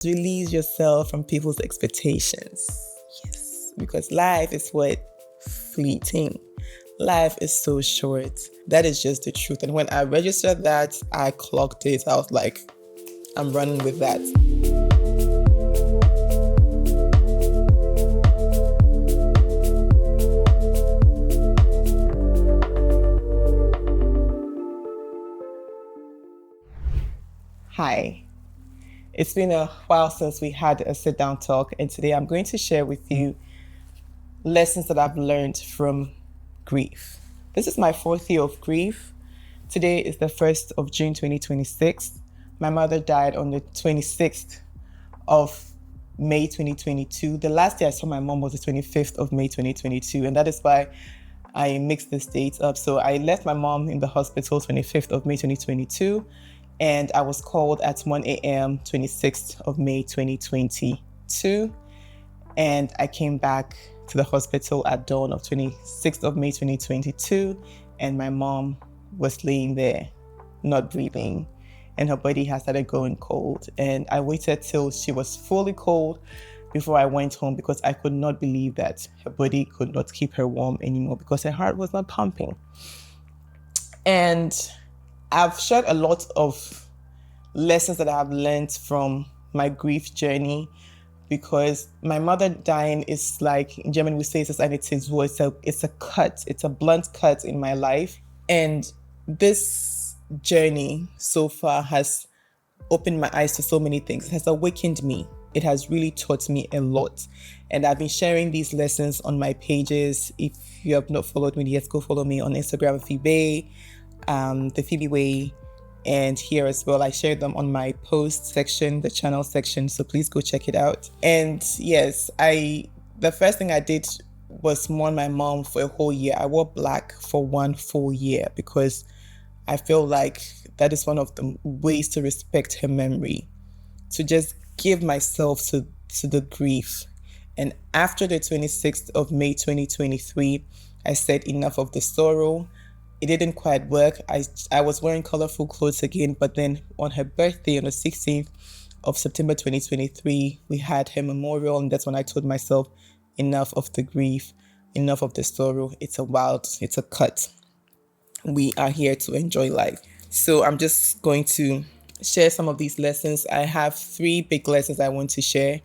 Release yourself from people's expectations. Yes, because life is what? Fleeting. Life is so short. That is just the truth. And when I registered that, I clocked it. I was like, I'm running with that. Hi. It's been a while since we had a sit-down talk, and today I'm going to share with you lessons that I've learned from grief. This is my 4th year of grief. Today is the 1st of June 2026. My mother died on the 26th of May 2022. The last day I saw my mom was the 25th of May 2022, and that is why I mixed this date up. So I left my mom in the hospital 25th of May 2022, and I was called at 1 a.m. 26th of May 2022, and I came back to the hospital at dawn of 26th of May 2022, and my mom was laying there, not breathing, and her body had started going cold. And I waited till she was fully cold before I went home, because I could not believe that her body could not keep her warm anymore because her heart was not pumping. And I've shared a lot of lessons that I have learned from my grief journey, because my mother dying is like, in German we say, it's a cut, it's a blunt cut in my life. And this journey so far has opened my eyes to so many things. It has awakened me. It has really taught me a lot. And I've been sharing these lessons on my pages. If you have not followed me yet, go follow me on Instagram, Phoebe, the Phoebe Way. And here as well, I share them on my post section, the channel section. So please go check it out. And yes, the first thing I did was mourn my mom for a whole year. I wore black for 1 full year because I feel like that is one of the ways to respect her memory, to just give myself to the grief. And after the 26th of May 2023, I said enough of the sorrow. It didn't quite work. I was wearing colorful clothes again, but then on her birthday, on the 16th of September 2023, we had her memorial, and that's when I told myself, enough of the grief, enough of the sorrow. It's a cut. We are here to enjoy life. So I'm just going to share some of these lessons. I have 3 big lessons I want to share.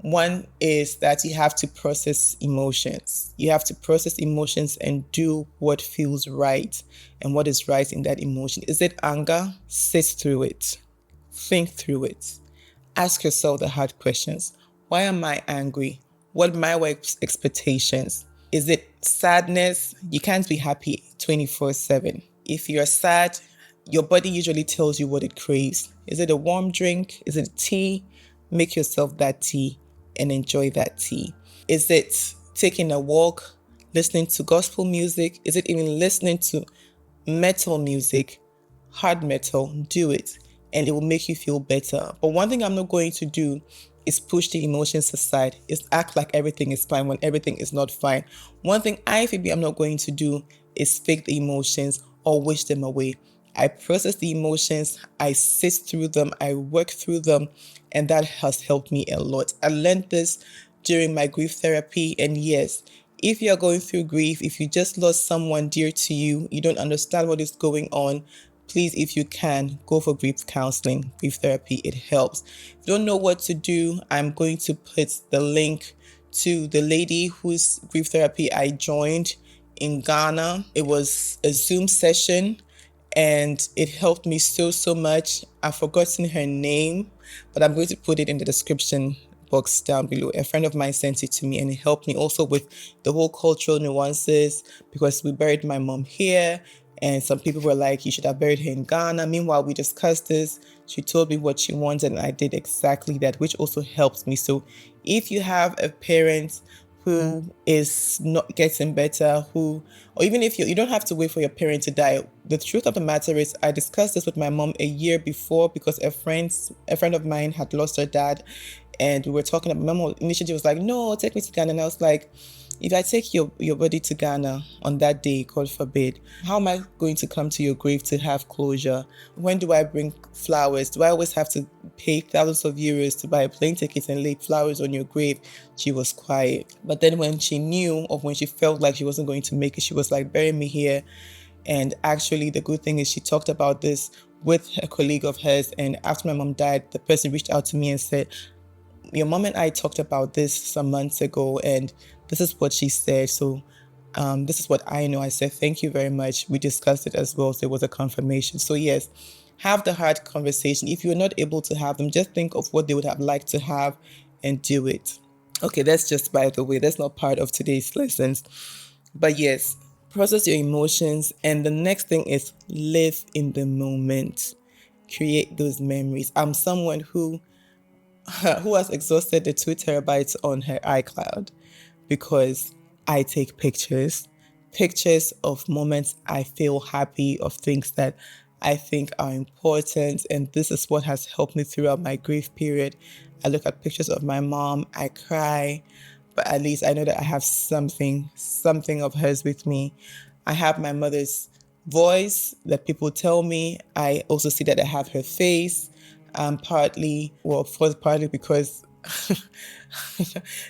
One is that you have to process emotions. You have to process emotions and do what feels right and what is right in that emotion. Is it anger? Sit through it. Think through it. Ask yourself the hard questions. Why am I angry? What are my expectations? Is it sadness? You can't be happy 24/7. If you're sad, your body usually tells you what it craves. Is it a warm drink? Is it tea? Make yourself that tea and enjoy that tea. Is it taking a walk, listening to gospel music? Is it even listening to metal music, hard metal? Do it, and it will make you feel better. But one thing I'm not going to do is push the emotions aside, is act like everything is fine when everything is not fine. One thing I'm not going to do is fake the emotions or wish them away. I process the emotions, I sit through them, I work through them, and that has helped me a lot. I learned this during my grief therapy, and yes, if you're going through grief, if you just lost someone dear to you, you don't understand what is going on, please, if you can, go for grief counseling, grief therapy. It helps. If you don't know what to do, I'm going to put the link to the lady whose grief therapy I joined in Ghana. It was a Zoom session, and it helped me so much. I've forgotten her name, but I'm going to put it in the description box down below. A friend of mine sent it to me, and it helped me also with the whole cultural nuances, because we buried my mom here, and some people were like, you should have buried her in Ghana. Meanwhile, we discussed this. She told me what she wanted, and I did exactly that, which also helps me. So if you have a parent who is not getting better, or even if you don't have to wait for your parent to die. The truth of the matter is, I discussed this with my mom a year before, because a friend of mine had lost her dad, and we were talking about, my mom initially was like, no, take me to Ghana. And I was like, if I take your body to Ghana on that day, God forbid, how am I going to come to your grave to have closure? When do I bring flowers? Do I always have to pay thousands of euros to buy a plane ticket and lay flowers on your grave? She was quiet. But then when she knew, or when she felt like she wasn't going to make it, she was like, bury me here. And actually, the good thing is she talked about this with a colleague of hers. And after my mom died, the person reached out to me and said, your mom and I talked about this some months ago, and this is what she said. So this is what I know. I said, thank you very much. We discussed it as well. So it was a confirmation. So yes, have the hard conversation. If you're not able to have them, just think of what they would have liked to have and do it. Okay, that's just by the way. That's not part of today's lessons. But yes, process your emotions. And the next thing is live in the moment. Create those memories. I'm someone who has exhausted the 2 terabytes on her iCloud because I take pictures of moments I feel happy, of things that I think are important. And this is what has helped me throughout my grief period. I look at pictures of my mom, I cry, but at least I know that I have something of hers with me. I have my mother's voice that people tell me. I also see that I have her face. Of course, partly because it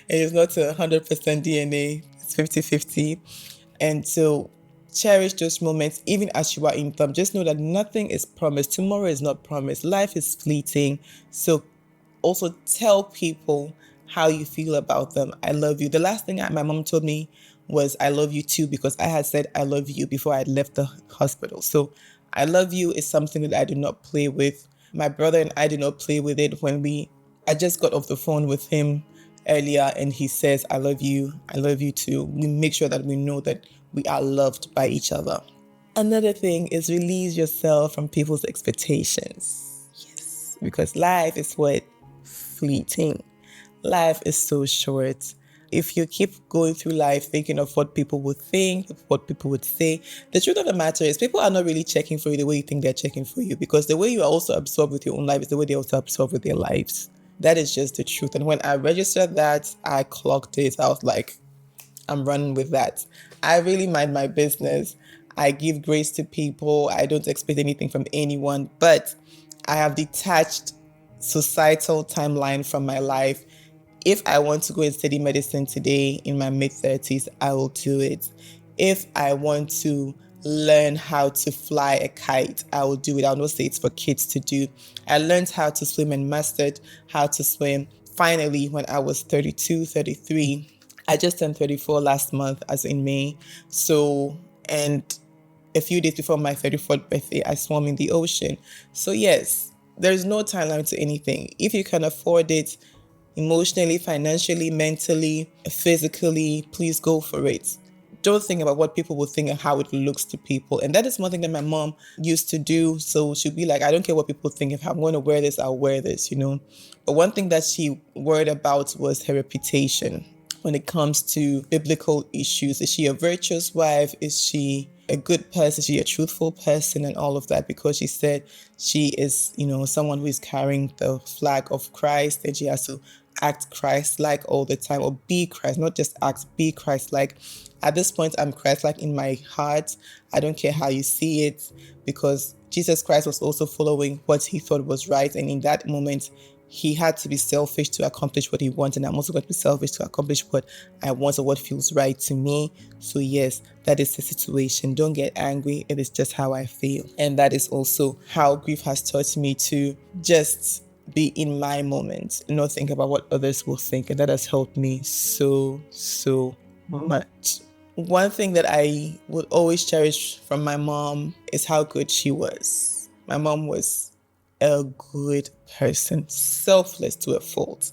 is not 100% DNA, it's 50-50. And so cherish those moments, even as you are in them. Just know that nothing is promised. Tomorrow is not promised. Life is fleeting. So also tell people how you feel about them. I love you. The last thing my mom told me was I love you too, because I had said I love you before I had left the hospital. So I love you is something that I do not play with. My brother and I did not play with it I just got off the phone with him earlier and he says, I love you too. We make sure that we know that we are loved by each other. Another thing is release yourself from people's expectations. Yes, because life is fleeting. Life is so short. If you keep going through life thinking of what people would think, what people would say, the truth of the matter is people are not really checking for you the way you think they're checking for you, because the way you are also absorbed with your own life is the way they also absorb with their lives. That is just the truth. And when I registered that, I clocked it. I was like, I'm running with that. I really mind my business. I give grace to people. I don't expect anything from anyone, but I have detached societal timeline from my life. If I want to go and study medicine today in my mid-30s, I will do it. If I want to learn how to fly a kite, I will do it. I'll not say it's for kids to do. I learned how to swim and mastered how to swim finally when I was 32, 33. I just turned 34 last month, as in May. So, and a few days before my 34th birthday, I swam in the ocean. So yes, there's no timeline to anything. If you can afford it, emotionally, financially, mentally, physically, please go for it. Don't think about what people will think and how it looks to people. And that is one thing that my mom used to do. So she'd be like, I don't care what people think. If I'm going to wear this, I'll wear this, you know. But one thing that she worried about was her reputation when it comes to biblical issues. Is she a virtuous wife? Is she a good person? Is she a truthful person? And all of that, because she said she is, you know, someone who is carrying the flag of Christ, and she has to act Christ-like all the time, or be Christ, not just act, be Christ-like. At this point, I'm Christ-like in my heart. I don't care how you see it, because Jesus Christ was also following what he thought was right. And in that moment, he had to be selfish to accomplish what he wanted. And I'm also going to be selfish to accomplish what I want or what feels right to me. So yes, that is the situation. Don't get angry. It is just how I feel. And that is also how grief has taught me to just be in my moment, not think about what others will think. And that has helped me so much. One thing that I would always cherish from my mom is how good she was. My mom was a good person, selfless to a fault.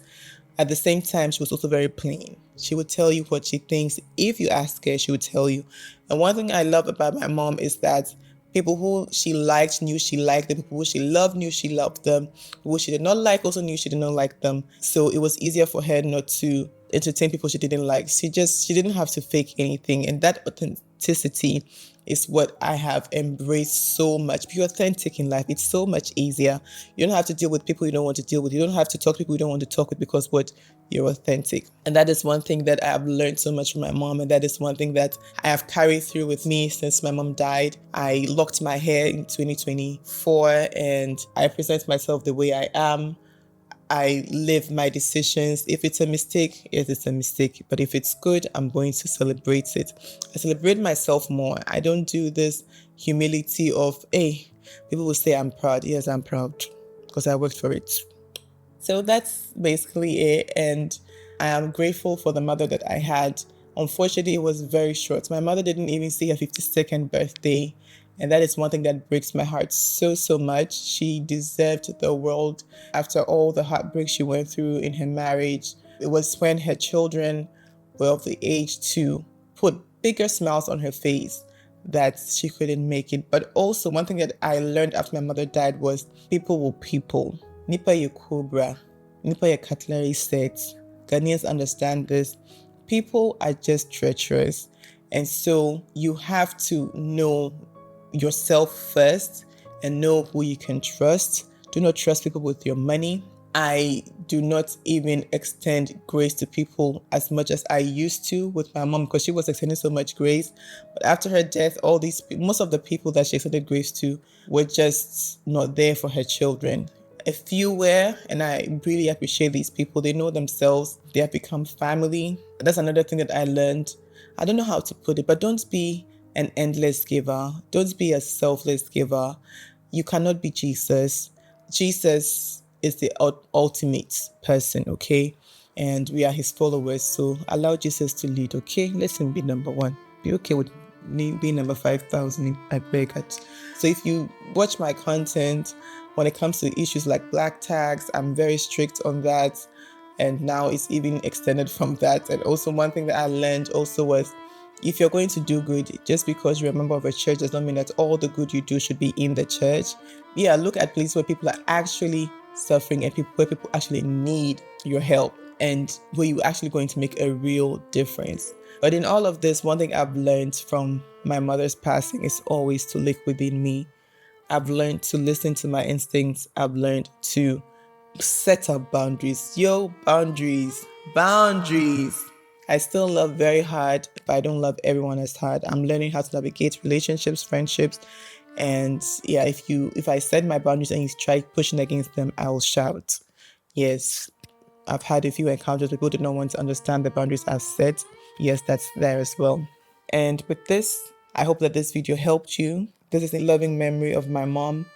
At the same time, she was also very plain. She would tell you what she thinks. If you ask her, she would tell you. And one thing I love about my mom is that people who she liked knew she liked them. People who she loved knew she loved them. People who she did not like also knew she did not like them. So it was easier for her not to entertain people she didn't like. She didn't have to fake anything. And that authenticity is what I have embraced so much. Be authentic in life. It's so much easier. You don't have to deal with people you don't want to deal with. You don't have to talk to people you don't want to talk with, because what, you're authentic. And that is one thing that I have learned so much from my mom. And that is one thing that I have carried through with me since my mom died. I locked my hair in 2024 and I present myself the way I am. I live my decisions. If it's a mistake, yes, it's a mistake. But if it's good, I'm going to celebrate it. I celebrate myself more. I don't do this humility of, hey, people will say I'm proud. Yes, I'm proud because I worked for it. So that's basically it. And I am grateful for the mother that I had. Unfortunately, it was very short. My mother didn't even see her 52nd birthday. And that is one thing that breaks my heart so, so much. She deserved the world after all the heartbreak she went through in her marriage. It was when her children were of the age to put bigger smiles on her face that she couldn't make it. But also, one thing that I learned after my mother died was people will people. Nipa ye cobra, nipa ye cutlery sets. Ghanaians understand this. People are just treacherous. And so you have to know yourself first and know who you can trust. Do not trust people with your money. I do not even extend grace to people as much as I used to with my mom, because she was extending so much grace. But after her death, most of the people that she extended grace to were just not there for her children. A few were, and I really appreciate these people. They know themselves. They have become family. That's another thing that I learned. I don't know how to put it, but don't be an endless giver. Don't be a selfless giver. You cannot be Jesus. Jesus is the ultimate person, okay? And we are his followers. So allow Jesus to lead, okay? Let him be number one. Be okay with me being number 5,000, I beg it. So if you watch my content, when it comes to issues like black tags, I'm very strict on that. And now it's even extended from that. And also one thing that I learned also was, if you're going to do good, just because you're a member of a church does not mean that all the good you do should be in the church. Yeah, look at places where people are actually suffering and where people actually need your help and where you're actually going to make a real difference. But in all of this, one thing I've learned from my mother's passing is always to look within me. I've learned to listen to my instincts. I've learned to set up boundaries. Boundaries. I still love very hard, but I don't love everyone as hard. I'm learning how to navigate relationships, friendships. And yeah, if I set my boundaries and you try pushing against them, I will shout. Yes, I've had a few encounters where people did not want to understand the boundaries I've set. Yes, that's there as well. And with this, I hope that this video helped you. This is a loving memory of my mom,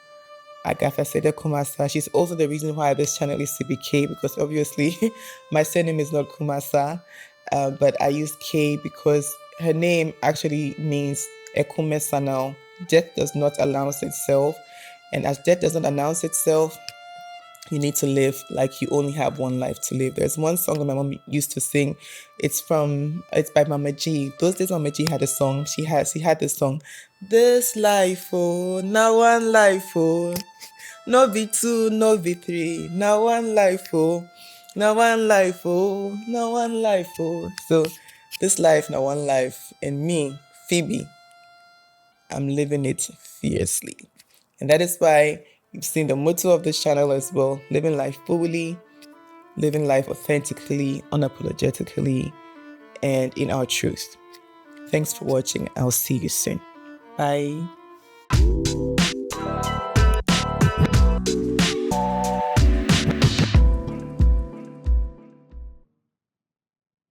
Agatha Seda Kumasa. She's also the reason why this channel is CBK, because obviously my surname is not Kumasa, but I use K because her name actually means Ekume Sanal. Death does not announce itself. And as death does not announce itself, you need to live like you only have one life to live. There's one song that my mom used to sing. It's by Mama G. Those days Mama G had a song. She had this song. This life, oh, now one life, oh. No be two, no be three. Now one life, oh. Now one life, oh. Now one life, oh. So this life, now one life. And me, Phoebe, I'm living it fiercely. And that is why you've seen the motto of this channel as well: living life fully, living life authentically, unapologetically, and in our truth. Thanks for watching. I'll see you soon. Bye.